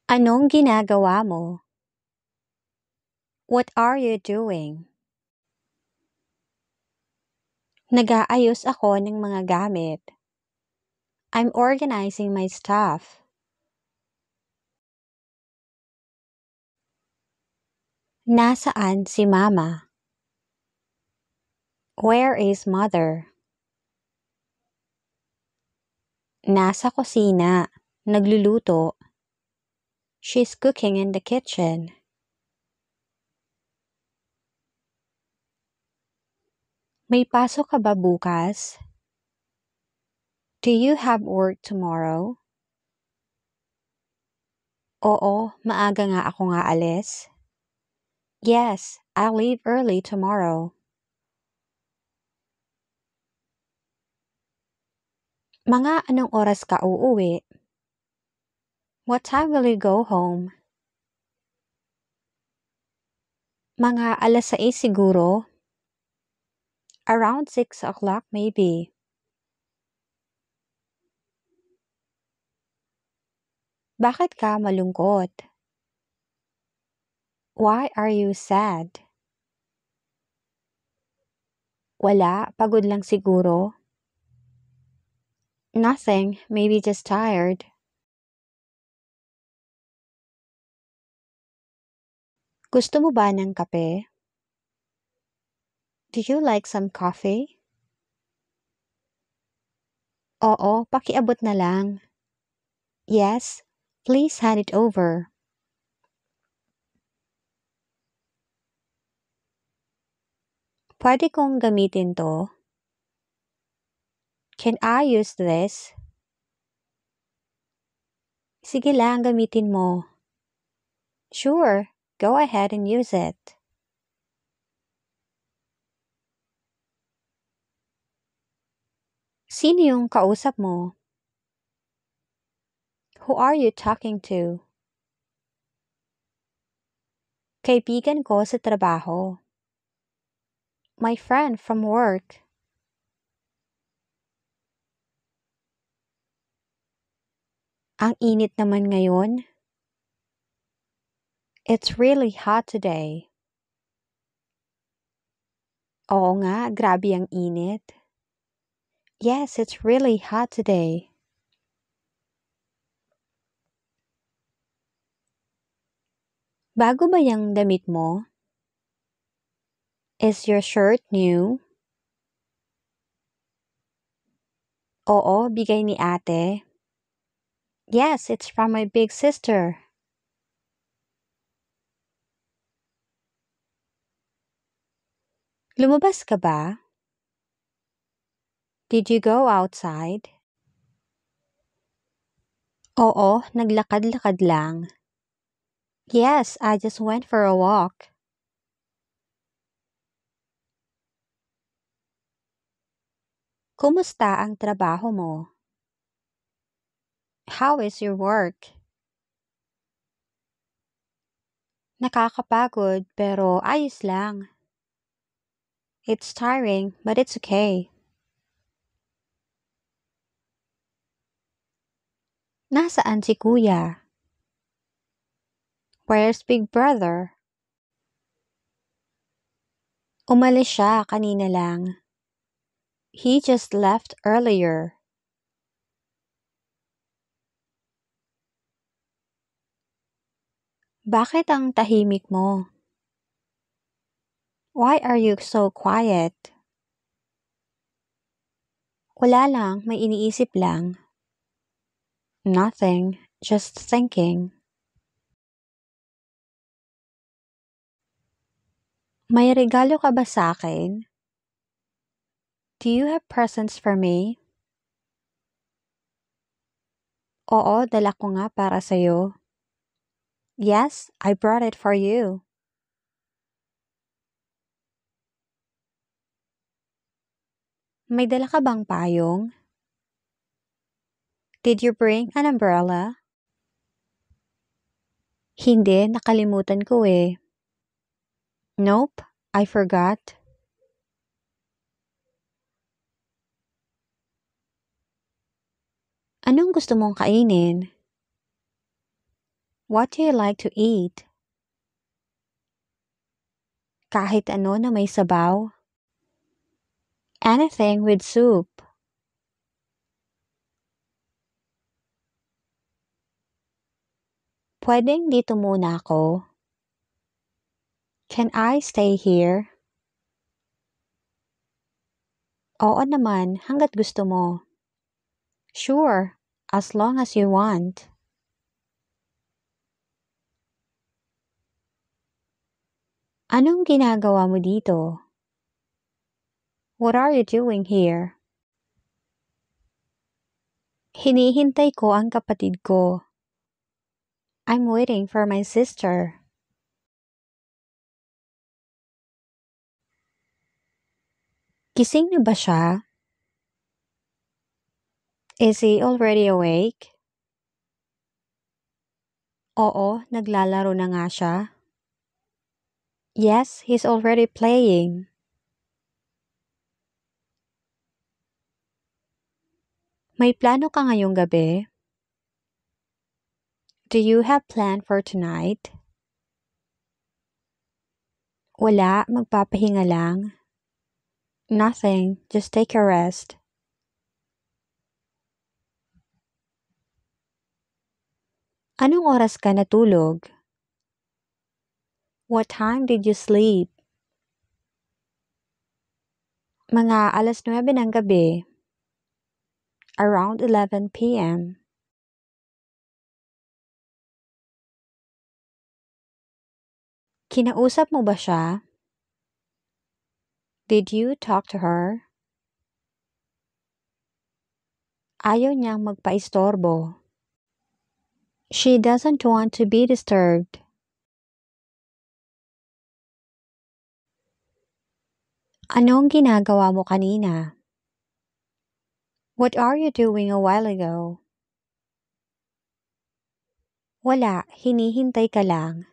Anong ginagawa mo? What are you doing? Nag-aayos ako ng mga gamit. I'm organizing my stuff. Nasaan si Mama? Where is Mother? Nasa kusina, nagluluto. She's cooking in the kitchen. May pasok ka ba bukas? Do you have work tomorrow? Oo, maaga nga ako nga alis. Yes, I'll leave early tomorrow. Mga anong oras ka uuwi? What time will you go home? Mga 6:00 siguro? Around 6 o'clock maybe. Bakit ka malungkot? Why are you sad? Wala, pagod lang siguro. Nothing, maybe just tired. Gusto mo ba ng kape? Do you like some coffee? Oo, pakiabot na lang. Yes, please hand it over. Pwede kong gamitin to? Can I use this? Sige lang, gamitin mo. Sure, go ahead and use it. Sino yung kausap mo? Who are you talking to? Kaibigan ko sa trabaho. My friend from work. Ang init naman ngayon. It's really hot today. Oo nga, grabe ang init. Yes, it's really hot today. Bago ba yung damit mo? Is your shirt new? Oo, bigay ni ate. Yes, it's from my big sister. Lumabas ka ba? Did you go outside? Oo, naglakad-lakad lang. Yes, I just went for a walk. Kumusta ang trabaho mo? How is your work? Nakakapagod pero ayos lang. It's tiring but it's okay. Nasaan si kuya? Where's Big Brother? Umalis siya kanina lang. He just left earlier. Bakit ang tahimik mo? Why are you so quiet? Wala lang, may iniisip lang. Nothing, just thinking. May regalo ka ba sa akin? Do you have presents for me? Oo, dala ko nga para sa'yo. Yes, I brought it for you. May dala ka bang payong? Did you bring an umbrella? Hindi, nakalimutan ko eh. Nope, I forgot. Anong gusto mong kainin? What do you like to eat? Kahit ano na may sabaw? Anything with soup. Pwedeng dito muna ako? Can I stay here? Oo naman, hanggat gusto mo. Sure, as long as you want. Anong ginagawa mo dito? What are you doing here? Hinihintay ko ang kapatid ko. I'm waiting for my sister. Gising na ba siya? Is he already awake? Oo, naglalaro na nga siya. Yes, he's already playing. May plano ka ngayong gabi? Do you have plan for tonight? Wala, magpapahinga lang. Nothing, just take a rest. Anong oras ka natulog? What time did you sleep? Mga 9:00 ng gabi. Around 11 p.m. Kinausap mo ba siya? Did you talk to her? Ayaw niyang magpaistorbo. She doesn't want to be disturbed. Anong ginagawa mo kanina? What are you doing a while ago? Wala, hinihintay ka lang.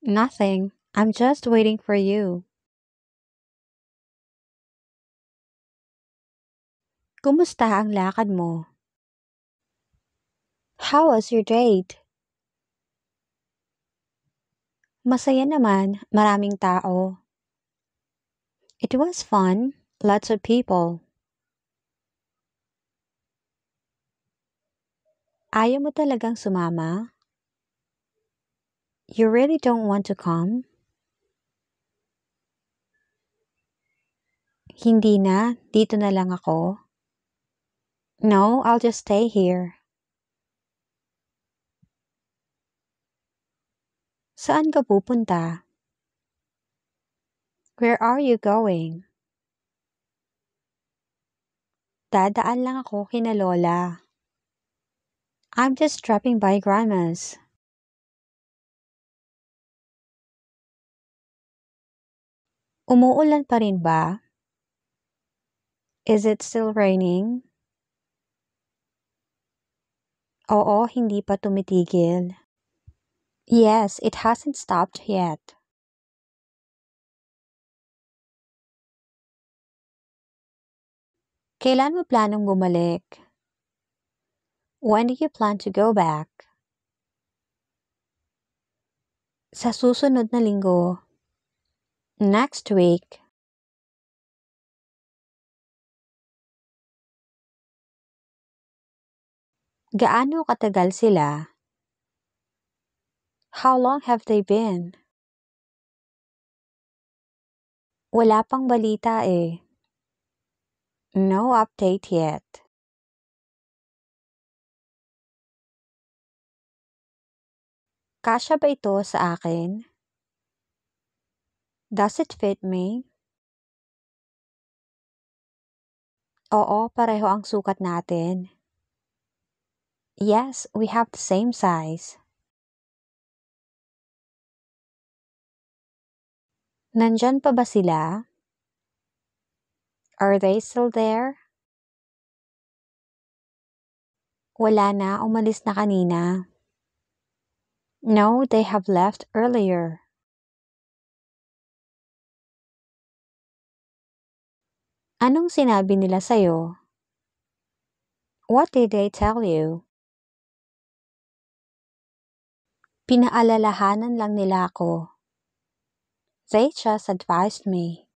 Nothing, I'm just waiting for you. Kumusta ang lakad mo? How was your date? Masaya naman, maraming tao. It was fun, lots of people. Ayaw mo talagang sumama? You really don't want to come? Hindi na, dito na lang ako. No, I'll just stay here. Saan ka pupunta? Where are you going? Dadaan lang ako kina Lola. I'm just dropping by Grandma's. Umuulan pa rin ba? Is it still raining? Oo, hindi pa tumitigil. Yes, it hasn't stopped yet. Kailan mo planong bumalik? When do you plan to go back? Sa susunod na linggo. Next week. Gaano katagal sila? How long have they been? Wala pang balita eh. No update yet. Kasya ba ito sa akin? Does it fit me? Oo, pareho ang sukat natin. Yes, we have the same size. Nandyan pa ba sila? Are they still there? Wala na, umalis na kanina. No, they have left earlier. Anong sinabi nila sa'yo? What did they tell you? Pinaalalahanan lang nila ako. They just advised me.